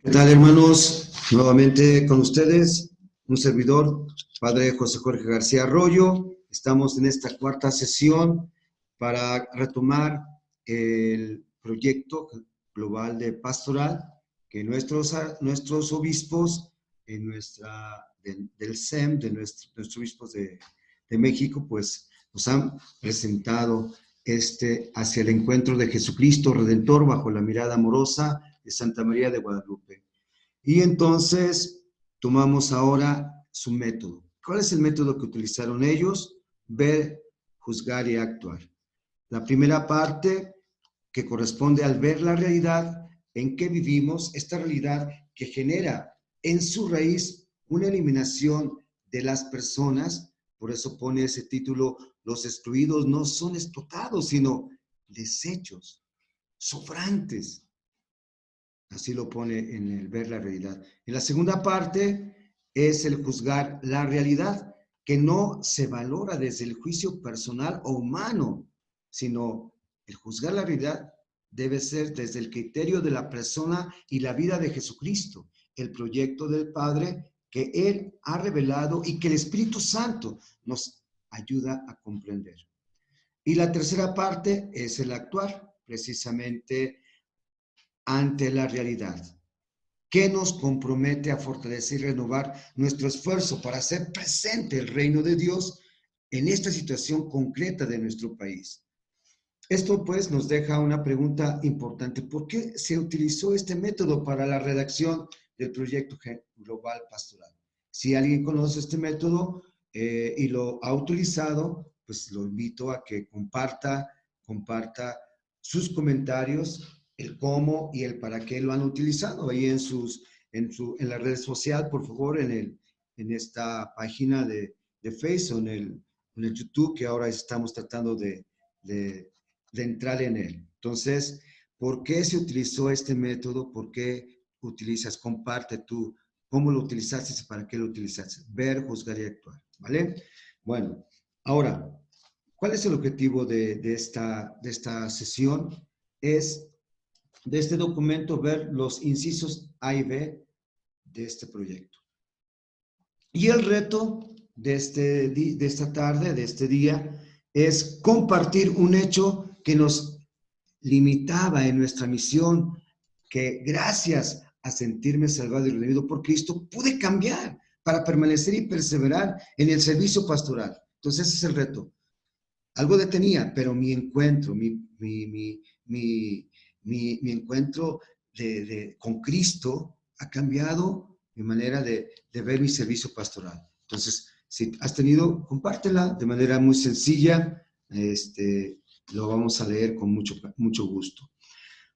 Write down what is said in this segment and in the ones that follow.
¿Qué tal, hermanos? Nuevamente con ustedes, un servidor, Padre José Jorge García Arroyo. Estamos en esta cuarta sesión para retomar el proyecto global de pastoral que nuestros obispos del SEM, de nuestros obispos de México, pues nos han presentado hacia el encuentro de Jesucristo Redentor bajo la mirada amorosa de Santa María de Guadalupe. Y entonces tomamos ahora su método. ¿Cuál es el método que utilizaron ellos? Ver, juzgar y actuar. La primera parte, que corresponde al ver la realidad en que vivimos, esta realidad que genera en su raíz una eliminación de las personas. Por eso pone ese título: los excluidos no son explotados, sino desechos, sobrantes. Así lo pone en el ver la realidad. En la segunda parte es el juzgar la realidad, que no se valora desde el juicio personal o humano, sino el juzgar la realidad debe ser desde el criterio de la persona y la vida de Jesucristo, el proyecto del Padre que Él ha revelado y que el Espíritu Santo nos ayuda a comprender. Y la tercera parte es el actuar, precisamente ante la realidad, que nos compromete a fortalecer y renovar nuestro esfuerzo para hacer presente el reino de Dios en esta situación concreta de nuestro país. Esto pues nos deja una pregunta importante: ¿por qué se utilizó este método para la redacción del proyecto global pastoral? Si alguien conoce este método y lo ha utilizado, pues lo invito a que comparta sus comentarios, el cómo y el para qué lo han utilizado ahí en la red social, por favor, en esta página de Facebook, en el YouTube, que ahora estamos tratando de entrar en él. Entonces, ¿por qué se utilizó este método? ¿Por qué utilizas? Comparte tú cómo lo utilizaste y para qué lo utilizaste. Ver, juzgar y actuar, ¿vale? Bueno, ahora, ¿cuál es el objetivo de esta sesión? Es, de este documento, ver los incisos A y B de este proyecto. Y el reto de esta tarde, de este día, es compartir un hecho que nos limitaba en nuestra misión, que gracias a sentirme salvado y redimido por Cristo, pude cambiar para permanecer y perseverar en el servicio pastoral. Entonces ese es el reto. Algo detenía, pero mi encuentro, mi encuentro con Cristo ha cambiado mi manera de ver mi servicio pastoral. Entonces, si has tenido, compártela de manera muy sencilla. Lo vamos a leer con mucho gusto.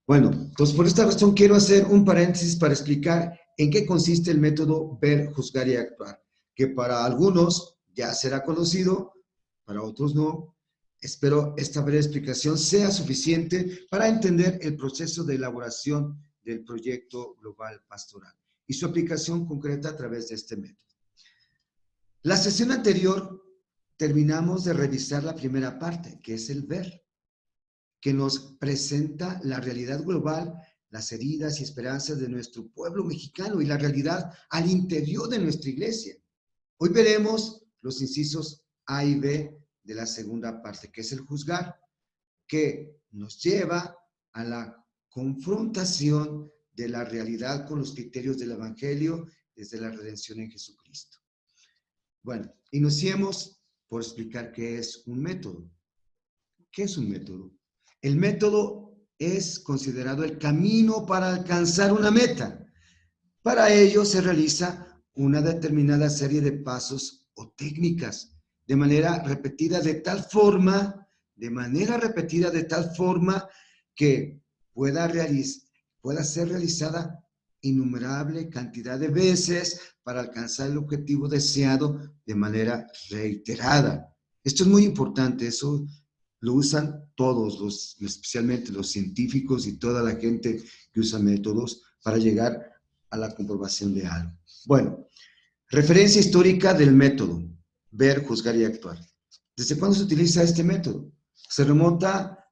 Bueno, entonces por esta razón quiero hacer un paréntesis para explicar en qué consiste el método ver, juzgar y actuar, que para algunos ya será conocido, para otros no. Espero esta breve explicación sea suficiente para entender el proceso de elaboración del proyecto global pastoral y su aplicación concreta a través de este método. La sesión anterior terminamos de revisar la primera parte, que es el ver, que nos presenta la realidad global, las heridas y esperanzas de nuestro pueblo mexicano y la realidad al interior de nuestra iglesia. Hoy veremos los incisos A y B de la segunda parte, que es el juzgar, que nos lleva a la confrontación de la realidad con los criterios del Evangelio desde la redención en Jesucristo. Bueno, iniciemos por explicar qué es un método. ¿Qué es un método? El método es considerado el camino para alcanzar una meta. Para ello se realiza una determinada serie de pasos o técnicas de manera repetida de tal forma que pueda ser realizada innumerable cantidad de veces para alcanzar el objetivo deseado de manera reiterada. Esto es muy importante, eso lo usan todos, especialmente los científicos y toda la gente que usa métodos para llegar a la comprobación de algo. Bueno, referencia histórica del método, ver, juzgar y actuar. ¿Desde cuándo se utiliza este método? Se remonta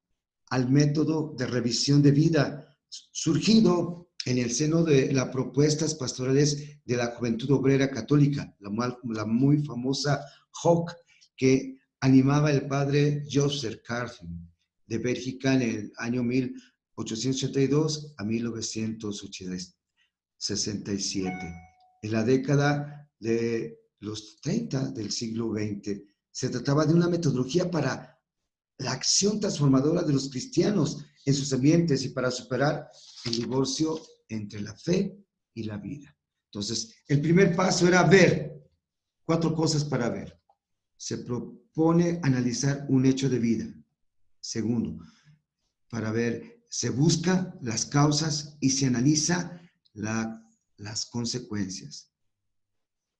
al método de revisión de vida surgido en el seno de las propuestas pastorales de la Juventud Obrera Católica, la muy famosa JOC, que animaba el padre Joseph Carfin de Bélgica en el año 1882 a 1967. En la década de los 30 del siglo XX, se trataba de una metodología para la acción transformadora de los cristianos en sus ambientes y para superar el divorcio entre la fe y la vida. Entonces, el primer paso era ver, 4 cosas para ver. Se propone analizar un hecho de vida. Segundo, para ver, se busca las causas y se analiza las consecuencias.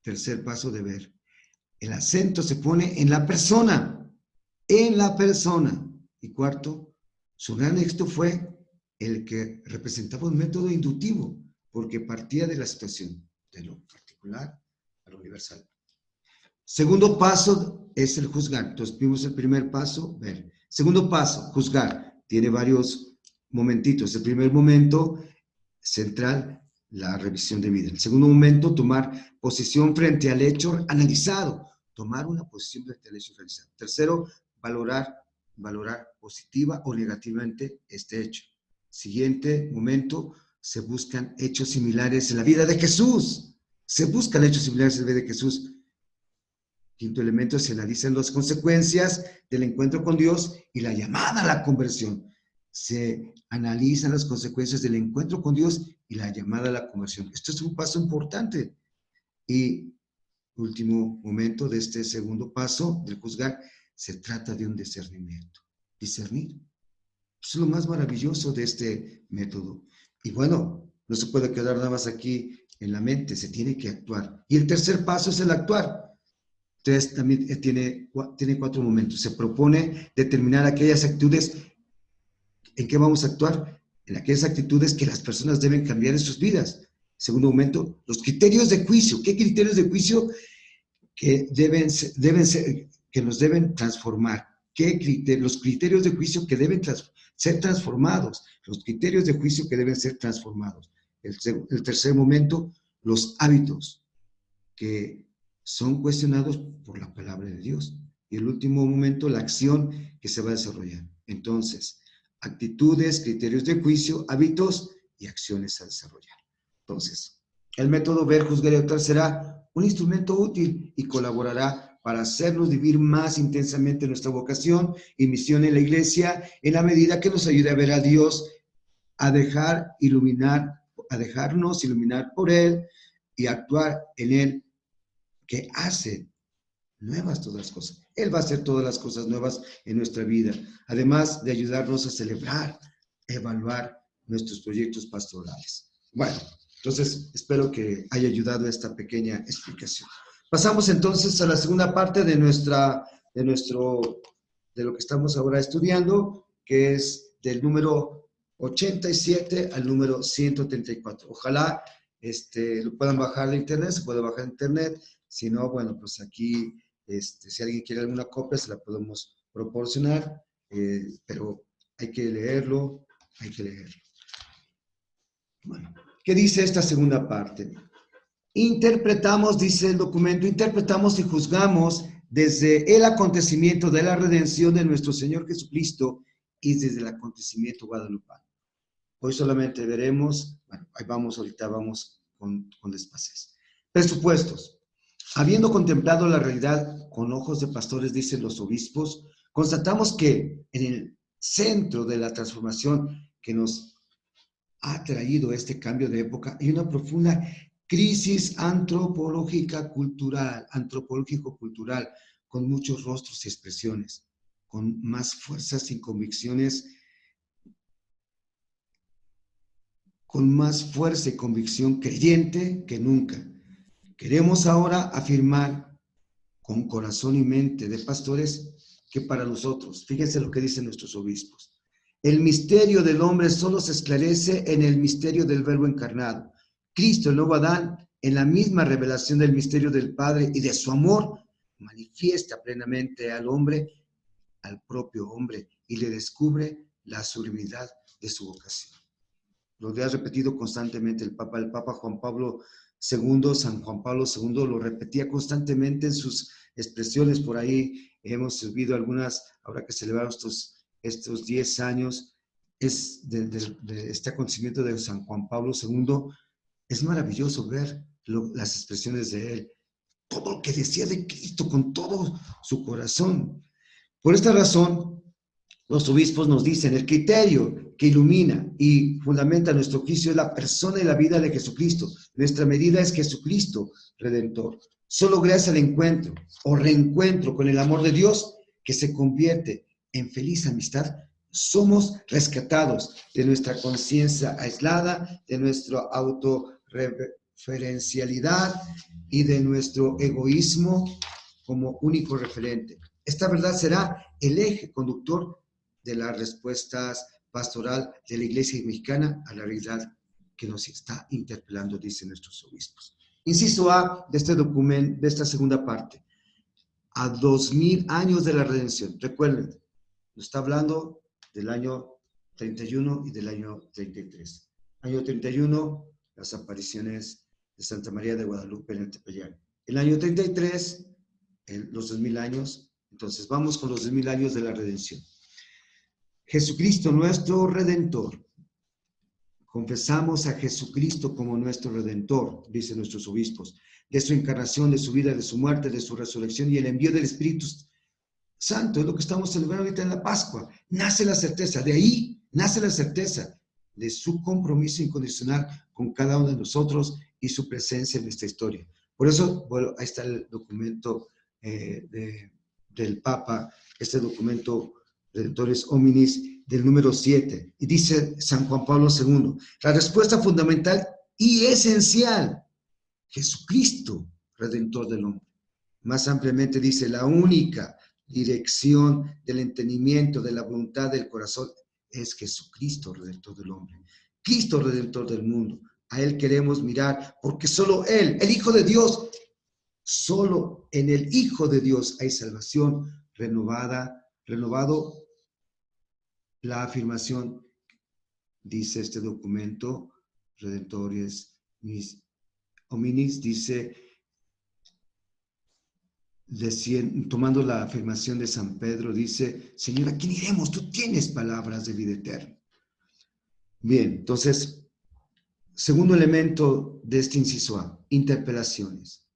Tercer paso de ver. El acento se pone en la persona. En la persona. Y cuarto, su gran éxito fue el que representaba un método inductivo, porque partía de la situación, de lo particular a lo universal. Segundo paso es el juzgar. Entonces vimos el primer paso, ver. Segundo paso, juzgar. Tiene varios momentitos. El primer momento central, la revisión de vida. El segundo momento, tomar posición frente al hecho analizado. Tomar una posición frente al hecho analizado. Tercero, valorar positiva o negativamente este hecho. Siguiente momento, se buscan hechos similares en la vida de Jesús. Se buscan hechos similares en la vida de Jesús. Quinto elemento, se analizan las consecuencias del encuentro con Dios y la llamada a la conversión. Se analizan las consecuencias del encuentro con Dios y la llamada a la conversión. Esto es un paso importante. Y último momento de este segundo paso del juzgar, se trata de un discernimiento. Discernir. Eso es lo más maravilloso de este método. Y bueno, no se puede quedar nada más aquí en la mente, se tiene que actuar. Y el tercer paso es el actuar. Entonces también tiene 4 momentos. Se propone determinar aquellas actitudes en que vamos a actuar, en aquellas actitudes que las personas deben cambiar en sus vidas. Segundo momento, los criterios de juicio. ¿Qué criterios de juicio que deben ser, que nos deben transformar? Los criterios de juicio que deben ser transformados, los criterios de juicio que deben ser transformados. El tercer momento, los hábitos que son cuestionados por la palabra de Dios. Y el último momento, la acción que se va a desarrollar. Entonces, actitudes, criterios de juicio, hábitos y acciones a desarrollar. Entonces, el método ver, juzgar y actuar será un instrumento útil y colaborará para hacernos vivir más intensamente nuestra vocación y misión en la iglesia en la medida que nos ayude a ver a Dios, a dejarnos iluminar por Él y actuar en Él, que hace nuevas todas las cosas. Él va a hacer todas las cosas nuevas en nuestra vida, además de ayudarnos a celebrar, evaluar nuestros proyectos pastorales. Bueno, entonces espero que haya ayudado esta pequeña explicación. Pasamos entonces a la segunda parte de lo que estamos ahora estudiando, que es del número 87 al número 134. Ojalá lo puedan bajar de internet, se puede bajar de internet. Si no, bueno, pues aquí, si alguien quiere alguna copia, se la podemos proporcionar, pero hay que leerlo. Bueno, ¿qué dice esta segunda parte? Interpretamos, dice el documento, interpretamos y juzgamos desde el acontecimiento de la redención de nuestro Señor Jesucristo y desde el acontecimiento guadalupano. Hoy solamente veremos, bueno, ahí vamos, ahorita vamos con despaces. Presupuestos. Habiendo contemplado la realidad con ojos de pastores, dicen los obispos, constatamos que en el centro de la transformación que nos ha traído este cambio de época hay una profunda crisis antropológico-cultural, con muchos rostros y expresiones, con más fuerzas y convicciones, con más fuerza y convicción creyente que nunca. Queremos ahora afirmar con corazón y mente de pastores que para nosotros, fíjense lo que dicen nuestros obispos, el misterio del hombre solo se esclarece en el misterio del Verbo encarnado. Cristo, el nuevo Adán, en la misma revelación del misterio del Padre y de su amor, manifiesta plenamente al hombre, al propio hombre, y le descubre la sublimidad de su vocación. lo ha repetido constantemente el Papa Juan Pablo II, San Juan Pablo II, lo repetía constantemente en sus expresiones. Por ahí hemos subido algunas, ahora que celebramos estos 10 años, de este acontecimiento de San Juan Pablo II. Es maravilloso ver las expresiones de él, todo lo que decía de Cristo con todo su corazón. Por esta razón, los obispos nos dicen, el criterio que ilumina y fundamenta nuestro juicio es la persona y la vida de Jesucristo. Nuestra medida es Jesucristo Redentor. Solo gracias al encuentro o reencuentro con el amor de Dios, que se convierte en feliz amistad, somos rescatados de nuestra conciencia aislada, de nuestra autorreferencialidad y de nuestro egoísmo como único referente. Esta verdad será el eje conductor de las respuestas pastoral de la Iglesia mexicana a la realidad que nos está interpelando, dicen nuestros obispos. Inciso A de este documento, de esta segunda parte. A 2000 años de la redención. Recuerden, nos está hablando del año 31 y del año 33. Año 31, las apariciones de Santa María de Guadalupe en el Tepeyac. El año 33, los 2000 años. Entonces, vamos con los 2000 años de la redención. Jesucristo, nuestro Redentor. Confesamos a Jesucristo como nuestro Redentor, dicen nuestros obispos, de su encarnación, de su vida, de su muerte, de su resurrección y el envío del Espíritu Santo. Es lo que estamos celebrando ahorita en la Pascua. Nace la certeza, de ahí nace la certeza de su compromiso incondicional con cada uno de nosotros y su presencia en nuestra historia. Por eso, bueno, ahí está el documento del Papa, este documento Redentores Hominis del número 7, y dice San Juan Pablo II, la respuesta fundamental y esencial, Jesucristo, Redentor del hombre. Más ampliamente dice, la única dirección del entendimiento, de la voluntad del corazón, es Jesucristo, Redentor del hombre. Cristo, Redentor del mundo. A Él queremos mirar, porque solo Él, el Hijo de Dios, solo en el Hijo de Dios hay salvación renovado la afirmación, dice este documento, Redentores Hominis, dice, tomando la afirmación de San Pedro, dice, Señor, ¿a quién iremos? Tú tienes palabras de vida eterna. Bien, entonces, segundo elemento de este inciso A, interpelaciones.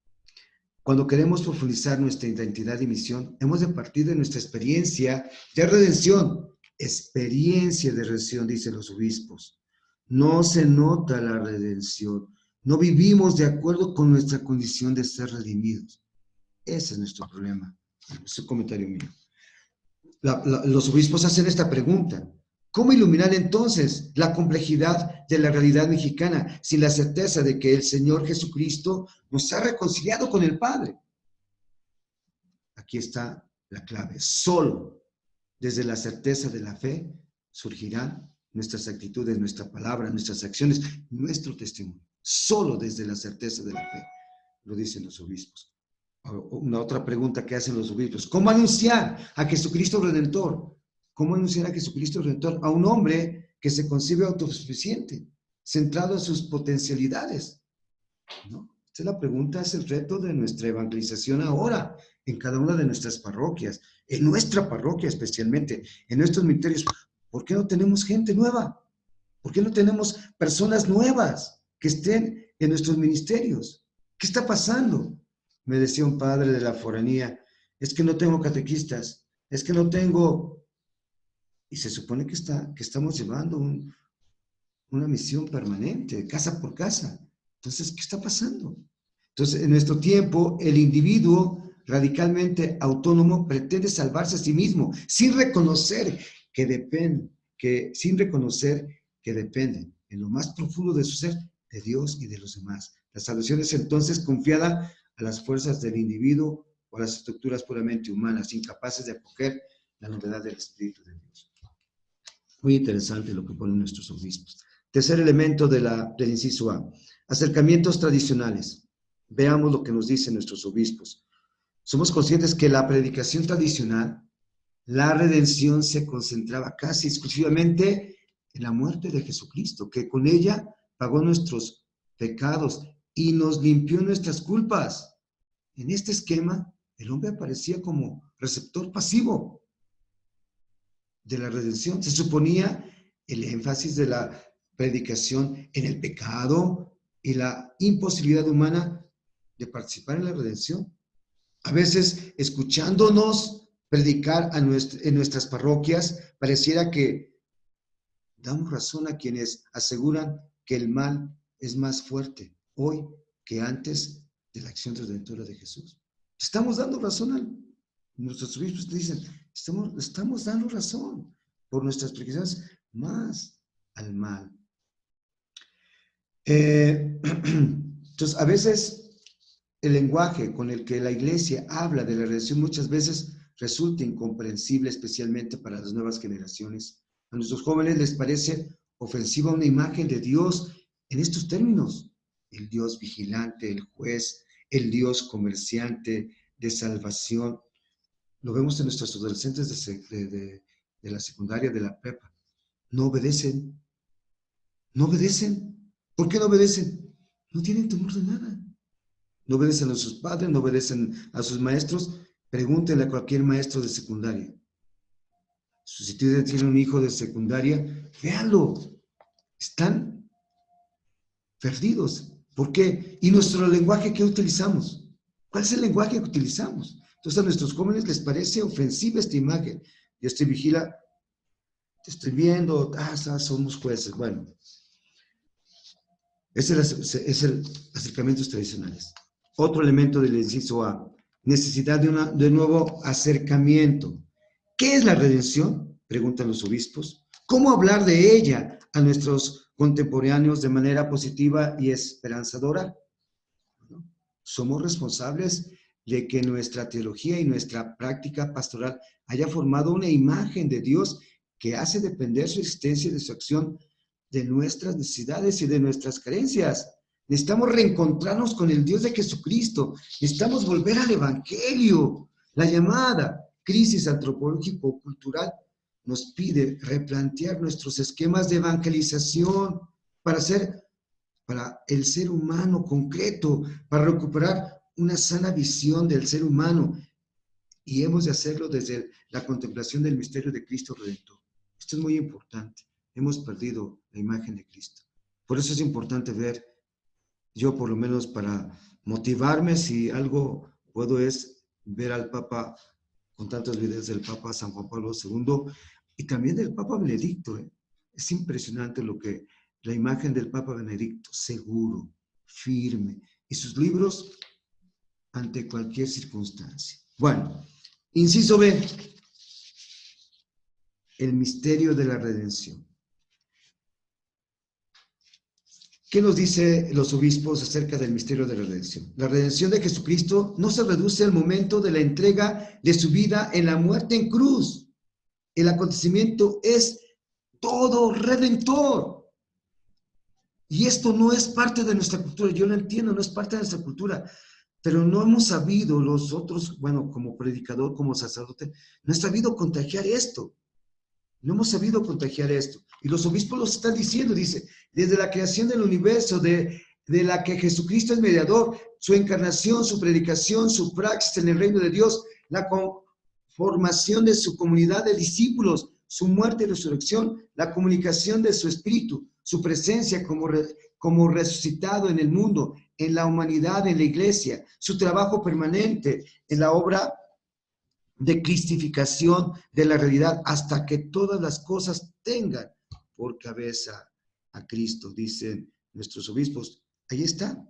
Cuando queremos profundizar nuestra identidad y misión, hemos de partir de nuestra experiencia de redención. Experiencia de redención, dicen los obispos. No se nota la redención. No vivimos de acuerdo con nuestra condición de ser redimidos. Ese es nuestro problema. Es un comentario mío. Los obispos hacen esta pregunta. ¿Cómo iluminar entonces la complejidad de la realidad mexicana sin la certeza de que el Señor Jesucristo nos ha reconciliado con el Padre? Aquí está la clave. Solo desde la certeza de la fe surgirán nuestras actitudes, nuestra palabra, nuestras acciones, nuestro testimonio. Solo desde la certeza de la fe, lo dicen los obispos. Una otra pregunta que hacen los obispos. ¿Cómo anunciar a Jesucristo Redentor? ¿Cómo anunciar a Jesucristo Redentor? A un hombre que se concibe autosuficiente, centrado en sus potencialidades, ¿no? Esta es la pregunta, es el reto de nuestra evangelización ahora, en cada una de nuestras parroquias, en nuestra parroquia especialmente, en nuestros ministerios. ¿Por qué no tenemos gente nueva? ¿Por qué no tenemos personas nuevas que estén en nuestros ministerios? ¿Qué está pasando? Me decía un padre de la foranía, es que no tengo catequistas, es que no tengo... Y se supone que estamos llevando una misión permanente, casa por casa. Entonces, ¿qué está pasando? Entonces, en nuestro tiempo, el individuo radicalmente autónomo pretende salvarse a sí mismo, sin reconocer que depende en lo más profundo de su ser de Dios y de los demás. La salvación es entonces confiada a las fuerzas del individuo o a las estructuras puramente humanas, incapaces de acoger la novedad del Espíritu de Dios. Muy interesante lo que ponen nuestros obispos. Tercer elemento del inciso A, acercamientos tradicionales. Veamos lo que nos dicen nuestros obispos. Somos conscientes que la predicación tradicional, la redención se concentraba casi exclusivamente en la muerte de Jesucristo, que con ella pagó nuestros pecados y nos limpió nuestras culpas. En este esquema, el hombre aparecía como receptor pasivo de la redención. Se suponía el énfasis de la predicación en el pecado y la imposibilidad humana de participar en la redención. A veces, escuchándonos predicar en nuestras parroquias, pareciera que damos razón a quienes aseguran que el mal es más fuerte hoy que antes de la acción redentora de Jesús. Estamos dando razón nuestros obispos dicen, estamos dando razón por nuestras predicaciones más al mal. Entonces, a veces el lenguaje con el que la Iglesia habla de la redención muchas veces resulta incomprensible, especialmente para las nuevas generaciones. A nuestros jóvenes les parece ofensiva una imagen de Dios en estos términos: el Dios vigilante, el juez, el Dios comerciante de salvación. Lo vemos en nuestros adolescentes de la secundaria, de la prepa. No obedecen. No obedecen. ¿Por qué no obedecen? No tienen temor de nada. No obedecen a sus padres, no obedecen a sus maestros. Pregúntenle a cualquier maestro de secundaria. Si usted tiene un hijo de secundaria, véanlo. Están perdidos. ¿Por qué? ¿Y nuestro lenguaje qué utilizamos? ¿Cuál es el lenguaje que utilizamos? Entonces a nuestros jóvenes les parece ofensiva esta imagen. Dios te vigila, te estoy viendo, somos jueces. Bueno, es el acercamientos tradicionales. Otro elemento del inciso A, necesidad de nuevo acercamiento. ¿Qué es la redención? Preguntan los obispos. ¿Cómo hablar de ella a nuestros contemporáneos de manera positiva y esperanzadora? ¿No? Somos responsables de que nuestra teología y nuestra práctica pastoral haya formado una imagen de Dios que hace depender su existencia y de su acción de nuestras necesidades y de nuestras carencias. Necesitamos reencontrarnos con el Dios de Jesucristo. Necesitamos volver al Evangelio. La llamada crisis antropológico-cultural nos pide replantear nuestros esquemas de evangelización para el ser humano concreto, para recuperar una sana visión del ser humano. Y hemos de hacerlo desde la contemplación del misterio de Cristo Redentor. Esto es muy importante. Hemos perdido la imagen de Cristo. Por eso es importante ver, yo por lo menos para motivarme, si algo puedo es ver al Papa, con tantos videos del Papa San Juan Pablo II y también del Papa Benedicto. Es impresionante la imagen del Papa Benedicto, seguro, firme, y sus libros ante cualquier circunstancia. Bueno, inciso B, el misterio de la redención. ¿Qué nos dicen los obispos acerca del misterio de la redención? La redención de Jesucristo no se reduce al momento de la entrega de su vida en la muerte en cruz. El acontecimiento es todo redentor. Y esto no es parte de nuestra cultura. Yo lo entiendo, no es parte de nuestra cultura. Pero no hemos sabido los otros, bueno, como predicador, como sacerdote, no he sabido contagiar esto. No hemos sabido contagiar esto. Y los obispos lo están diciendo, dice, desde la creación del universo, de la que Jesucristo es mediador, su encarnación, su predicación, su praxis en el reino de Dios, la conformación de su comunidad de discípulos, su muerte y resurrección, la comunicación de su espíritu, su presencia como resucitado en el mundo, en la humanidad, en la iglesia, su trabajo permanente en la obra de cristificación de la realidad hasta que todas las cosas tengan por cabeza a Cristo, dicen nuestros obispos. Ahí está.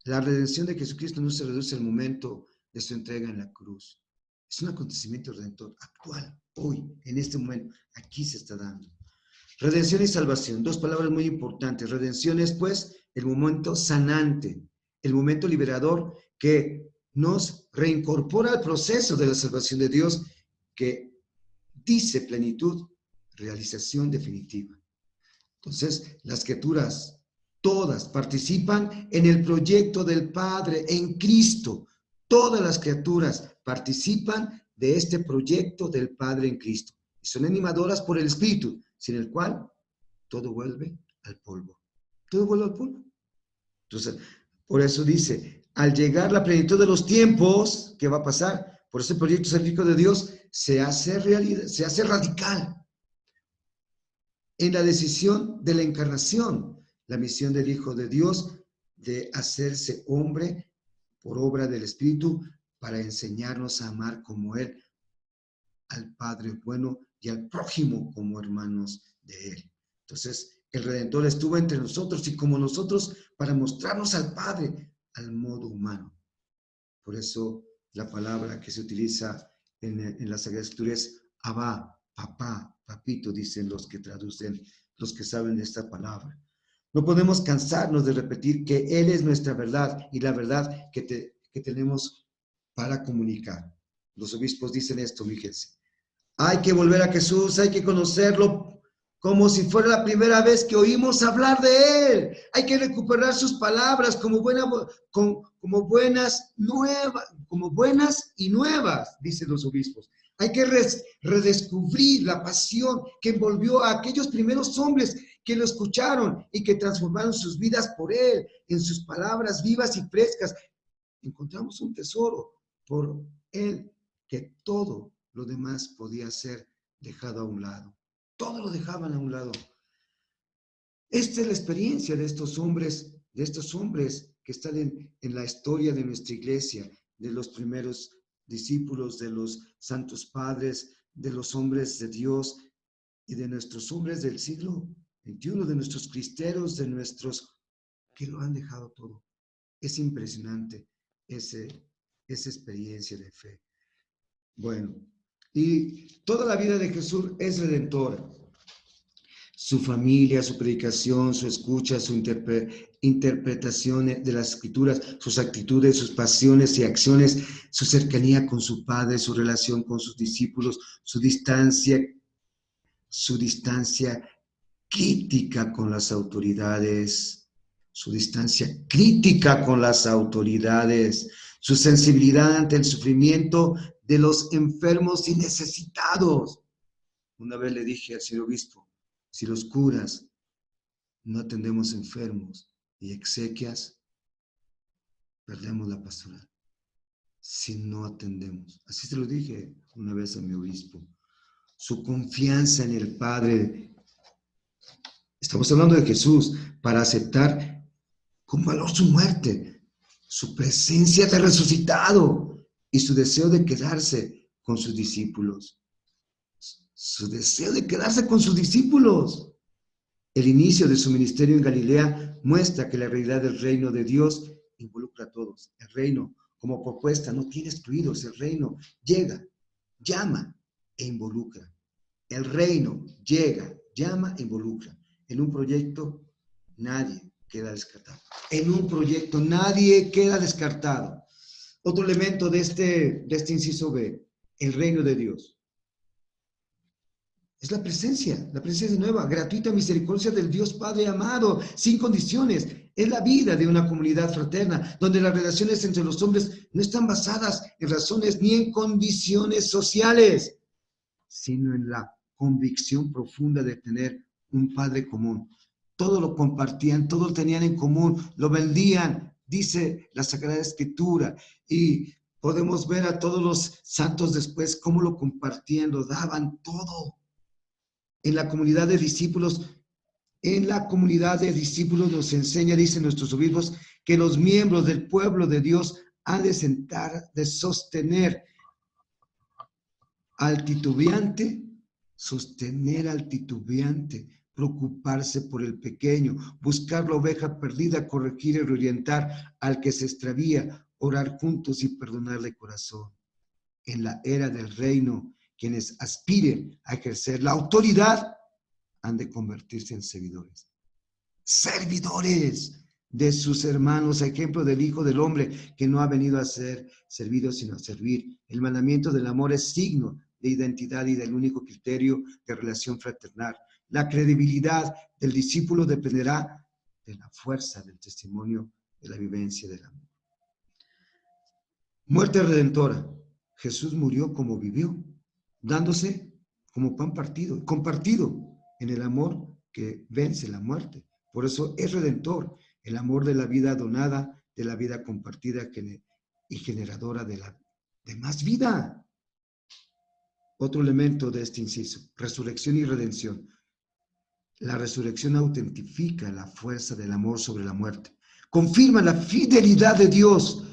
La redención de Jesucristo no se reduce al momento de su entrega en la cruz. Es un acontecimiento redentor actual, hoy, en este momento. Aquí se está dando. Redención y salvación, dos palabras muy importantes. Redención es, pues, el momento sanante, el momento liberador que nos reincorpora al proceso de la salvación de Dios, que dice plenitud, realización definitiva. Entonces, las criaturas, todas participan en el proyecto del Padre en Cristo. Todas las criaturas participan de este proyecto del Padre en Cristo. Y son animadoras por el Espíritu, sin el cual todo vuelve al polvo. Todo vuelve al polvo. Entonces, por eso dice, al llegar la plenitud de los tiempos, ¿qué va a pasar? Por ese proyecto salvífico de Dios se hace realidad, se hace radical en la decisión de la encarnación, la misión del Hijo de Dios de hacerse hombre por obra del Espíritu para enseñarnos a amar como Él, al Padre bueno y al prójimo como hermanos de Él. Entonces, el Redentor estuvo entre nosotros y como nosotros para mostrarnos al Padre al modo humano. Por eso la palabra que se utiliza en la Sagrada Escritura es Abba, papá, papito, dicen los que traducen, los que saben de esta palabra. No podemos cansarnos de repetir que Él es nuestra verdad y la verdad que tenemos para comunicar. Los obispos dicen esto, fíjense. Hay que volver a Jesús, hay que conocerlo como si fuera la primera vez que oímos hablar de Él. Hay que recuperar sus palabras como buenas y nuevas, dicen los obispos. Hay que redescubrir la pasión que envolvió a aquellos primeros hombres que lo escucharon y que transformaron sus vidas por Él, en sus palabras vivas y frescas. Encontramos un tesoro por Él, que todo lo demás podía ser dejado a un lado. Todo lo dejaban a un lado. Esta es la experiencia de estos hombres que están en la historia de nuestra iglesia, de los primeros discípulos, de los santos padres, de los hombres de Dios y de nuestros hombres del siglo XXI, de nuestros cristeros, de nuestros que lo han dejado todo. Es impresionante esa experiencia de fe. Bueno, y toda la vida de Jesús es redentora. Su familia, su predicación, su escucha, su interpretación de las escrituras, sus actitudes, sus pasiones y acciones, su cercanía con su Padre, su relación con sus discípulos, su distancia crítica con las autoridades, su sensibilidad ante el sufrimiento de los enfermos y necesitados. Una vez le dije al señor obispo, si los curas no atendemos enfermos y exequias, perdemos la pastoral. Si no atendemos. Así se lo dije una vez a mi obispo. Su confianza en el Padre. Estamos hablando de Jesús para aceptar con valor su muerte, su presencia de resucitado y su deseo de quedarse con sus discípulos. Su deseo de quedarse con sus discípulos. El inicio de su ministerio en Galilea muestra que la realidad del reino de Dios involucra a todos. El reino, como propuesta, no tiene excluidos. El reino llega, llama e involucra. El reino llega, llama e involucra. En un proyecto, nadie queda descartado. Otro elemento de este inciso B, el reino de Dios. Es la presencia nueva, gratuita misericordia del Dios Padre amado, sin condiciones. Es la vida de una comunidad fraterna, donde las relaciones entre los hombres no están basadas en razones ni en condiciones sociales, sino en la convicción profunda de tener un Padre común. Todo lo compartían, todo lo tenían en común, lo vendían, dice la Sagrada Escritura, y podemos ver a todos los santos después cómo lo compartían, lo daban todo. En la comunidad de discípulos nos enseña, dicen nuestros obispos, que los miembros del pueblo de Dios han de sostener al titubeante, preocuparse por el pequeño, buscar la oveja perdida, corregir y reorientar al que se extravía, orar juntos y perdonar de corazón. En la era del reino, quienes aspiren a ejercer la autoridad han de convertirse en servidores de sus hermanos, a ejemplo del Hijo del Hombre, que no ha venido a ser servido, sino a servir. El mandamiento del amor es signo de identidad y del único criterio de relación fraternal. La credibilidad del discípulo dependerá de la fuerza del testimonio de la vivencia del amor. Muerte redentora. Jesús murió como vivió, dándose como pan compartido en el amor que vence la muerte. Por eso es redentor, el amor de la vida donada, de la vida compartida y generadora de más vida. Otro elemento de este inciso, resurrección y redención. La resurrección autentifica la fuerza del amor sobre la muerte. Confirma la fidelidad de Dios.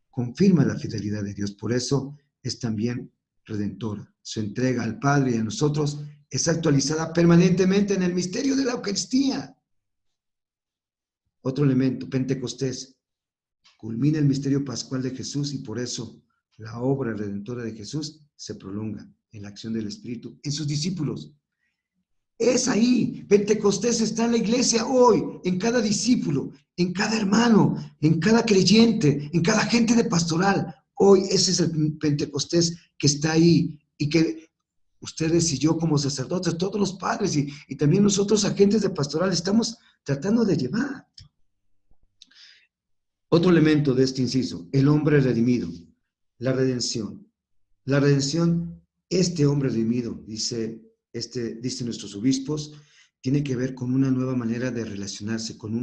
Confirma la fidelidad de Dios. Por eso es también redentora. Su entrega al Padre y a nosotros es actualizada permanentemente en el misterio de la Eucaristía. Otro elemento, Pentecostés. Culmina el misterio pascual de Jesús y por eso la obra redentora de Jesús se prolonga en la acción del Espíritu en sus discípulos. Es ahí, Pentecostés está en la iglesia hoy, en cada discípulo, en cada hermano, en cada creyente, en cada gente de pastoral. Hoy ese es el Pentecostés que está ahí y que ustedes y yo como sacerdotes, todos los padres y también nosotros agentes de pastoral estamos tratando de llevar. Otro elemento de este inciso, el hombre redimido, la redención. La redención, este hombre redimido, dicen nuestros obispos, tiene que ver con una nueva manera de relacionarse con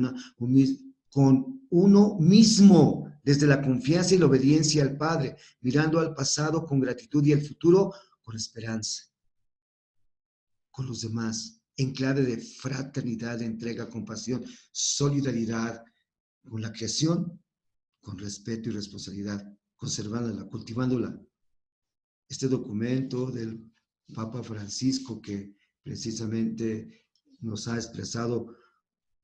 uno mismo, desde la confianza y la obediencia al Padre, mirando al pasado con gratitud y al futuro con esperanza, con los demás, en clave de fraternidad, de entrega, compasión, solidaridad, con la creación, con respeto y responsabilidad, conservándola, cultivándola. Este documento del Papa Francisco que precisamente nos ha expresado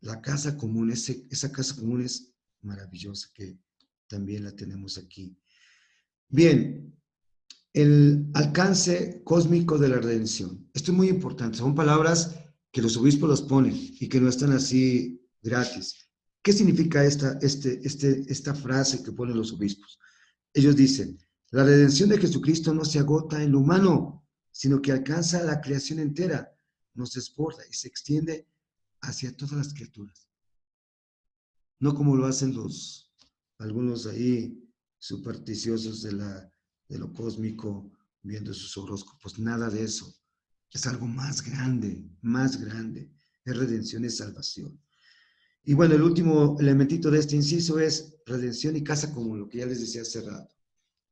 la casa común, esa casa común es maravillosa, que también la tenemos aquí. Bien, el alcance cósmico de la redención. Esto es muy importante, son palabras que los obispos los ponen y que no están así gratis. ¿Qué significa esta frase que ponen los obispos? Ellos dicen, la redención de Jesucristo no se agota en lo humano, sino que alcanza la creación entera, nos desborda y se extiende hacia todas las criaturas. No como lo hacen algunos ahí supersticiosos de lo cósmico, viendo sus horóscopos. Nada de eso. Es algo más grande, más grande. Es redención, es salvación. Y bueno, el último elementito de este inciso es redención y casa común, lo que ya les decía hace rato.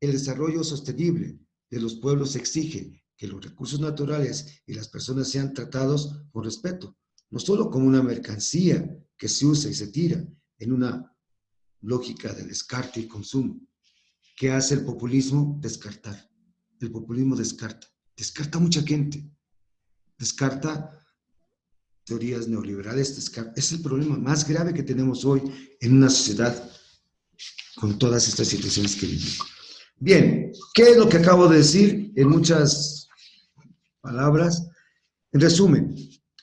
El desarrollo sostenible de los pueblos exige que los recursos naturales y las personas sean tratados con respeto, no solo como una mercancía que se usa y se tira en una lógica de descarte y consumo. ¿Qué hace el populismo? Descartar. El populismo descarta a mucha gente, descarta teorías neoliberales, es el problema más grave que tenemos hoy en una sociedad con todas estas situaciones que vivimos. Bien, ¿qué es lo que acabo de decir en muchas palabras? En resumen,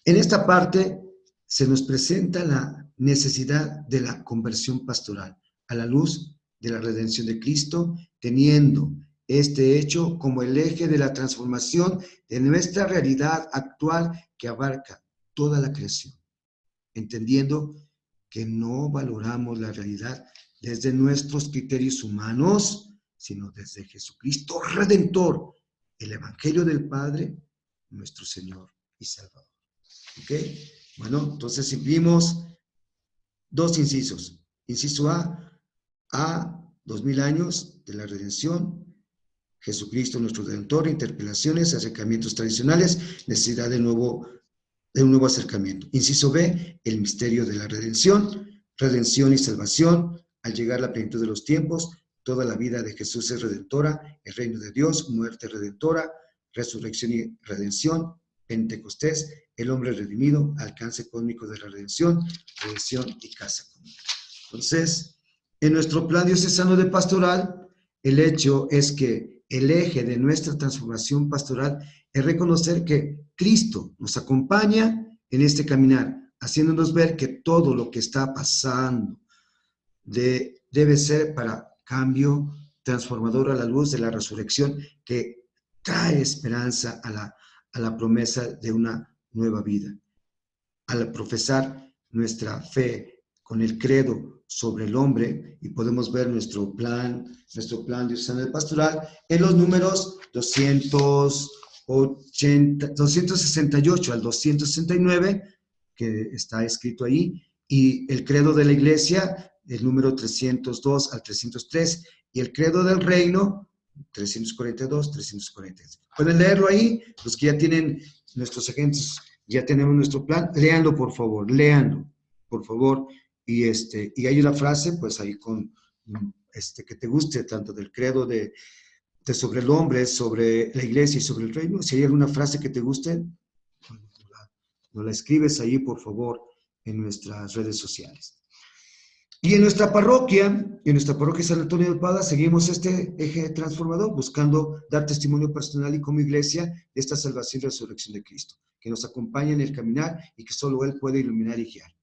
en esta parte se nos presenta la necesidad de la conversión pastoral a la luz de la redención de Cristo, teniendo este hecho como el eje de la transformación de nuestra realidad actual que abarca toda la creación, entendiendo que no valoramos la realidad desde nuestros criterios humanos, sino desde Jesucristo Redentor, el Evangelio del Padre, nuestro Señor y Salvador. ¿Ok? Bueno, entonces vimos dos incisos. Inciso A 2000 años de la redención, Jesucristo nuestro Redentor, interpelaciones, acercamientos tradicionales, necesidad de un nuevo acercamiento. Inciso B, el misterio de la redención y salvación. Al llegar a la plenitud de los tiempos, toda la vida de Jesús es redentora, el reino de Dios, muerte redentora, resurrección y redención, Pentecostés, el hombre redimido, alcance cósmico de la redención y casa común. Entonces, en nuestro plan diocesano de pastoral, el hecho es que el eje de nuestra transformación pastoral es reconocer que Cristo nos acompaña en este caminar, haciéndonos ver que todo lo que está pasando debe ser para cambio transformador a la luz de la resurrección que trae esperanza a la promesa de una nueva vida. Al profesar nuestra fe con el credo sobre el hombre, y podemos ver nuestro plan diocesano de pastoral en los números 268 al 269, que está escrito ahí, y el credo de la iglesia, el número 302 al 303, y el credo del reino, 342, 343. Pueden leerlo ahí, los que ya tienen nuestros agentes, ya tenemos nuestro plan, léanlo por favor, y hay una frase, pues ahí con, que te guste, tanto del credo de sobre el hombre, sobre la iglesia y sobre el reino. Si hay alguna frase que te guste, nos la escribes ahí, por favor, en nuestras redes sociales. Y en nuestra parroquia San Antonio de Padua, seguimos este eje transformador, buscando dar testimonio personal y como iglesia de esta salvación y resurrección de Cristo, que nos acompañe en el caminar y que solo Él puede iluminar y guiar.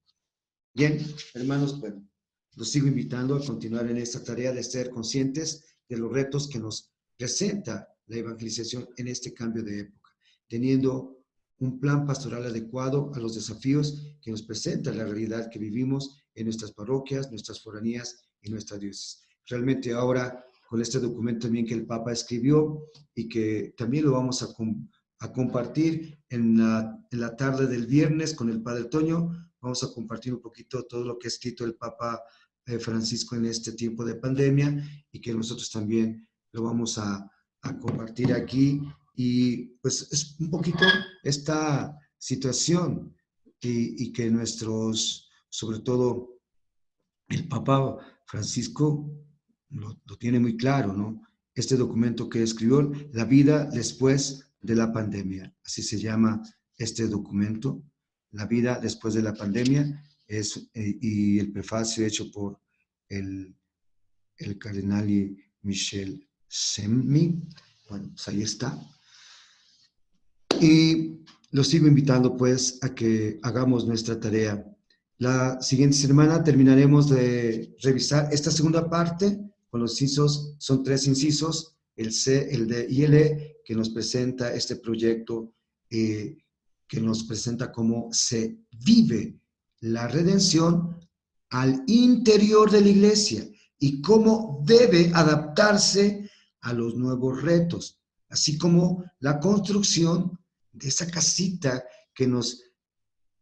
Bien, hermanos, bueno, los sigo invitando a continuar en esta tarea de ser conscientes de los retos que nos presenta la evangelización en este cambio de época, teniendo un plan pastoral adecuado a los desafíos que nos presenta la realidad que vivimos en nuestras parroquias, nuestras foranías y nuestra diócesis. Realmente ahora, con este documento también que el Papa escribió y que también lo vamos a compartir en la tarde del viernes con el Padre Toño, vamos a compartir un poquito todo lo que ha escrito el Papa Francisco en este tiempo de pandemia y que nosotros también lo vamos a compartir aquí. Y pues es un poquito esta situación y que sobre todo el Papa Francisco lo tiene muy claro, ¿no? Este documento que escribió, La vida después de la pandemia, así se llama este documento, La vida después de la pandemia, y el prefacio hecho por el cardenal Michel Semmi. Bueno, pues ahí está. Y los sigo invitando pues a que hagamos nuestra tarea. La siguiente semana terminaremos de revisar esta segunda parte con los incisos, son 3 incisos, el C, el D y el E, que nos presenta este proyecto, que nos presenta cómo se vive la redención al interior de la iglesia y cómo debe adaptarse a los nuevos retos, así como la construcción de esa casita que nos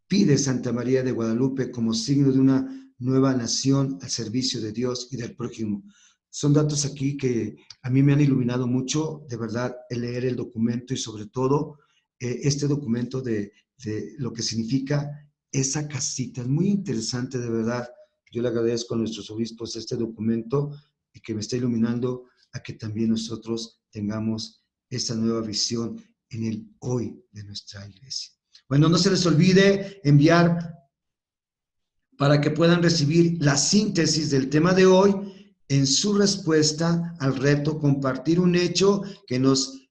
pide Santa María de Guadalupe como signo de una nueva nación al servicio de Dios y del prójimo. Son datos aquí que a mí me han iluminado mucho, de verdad, el leer el documento y sobre todo este documento de lo que significa esa casita. Es muy interesante, de verdad. Yo le agradezco a nuestros obispos este documento y que me está iluminando a que también nosotros tengamos esa nueva visión en el hoy de nuestra iglesia. Bueno, no se les olvide enviar para que puedan recibir la síntesis del tema de hoy en su respuesta al reto, compartir un hecho que nos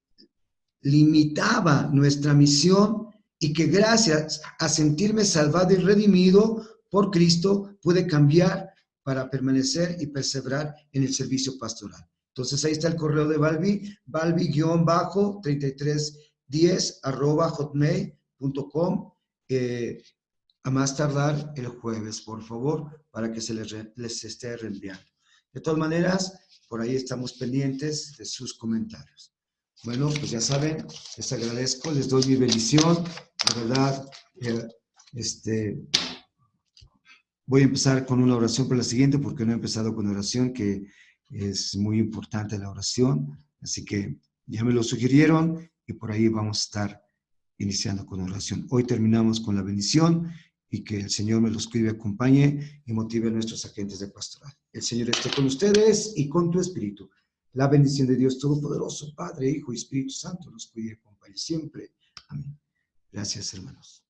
limitaba nuestra misión y que gracias a sentirme salvado y redimido por Cristo pude cambiar para permanecer y perseverar en el servicio pastoral. Entonces ahí está el correo de balbi-3310@hotmail.com, a más tardar el jueves, por favor, para que se les esté reenviando. De todas maneras, por ahí estamos pendientes de sus comentarios. Bueno, pues ya saben, les agradezco, les doy mi bendición. De verdad, voy a empezar con una oración por la siguiente, porque no he empezado con oración, que es muy importante la oración. Así que ya me lo sugirieron y por ahí vamos a estar iniciando con oración. Hoy terminamos con la bendición y que el Señor me los cuide, acompañe y motive a nuestros agentes de pastoral. El Señor esté con ustedes y con tu espíritu. La bendición de Dios Todopoderoso, Padre, Hijo y Espíritu Santo, nos cuide y acompañe siempre. Amén. Gracias, hermanos.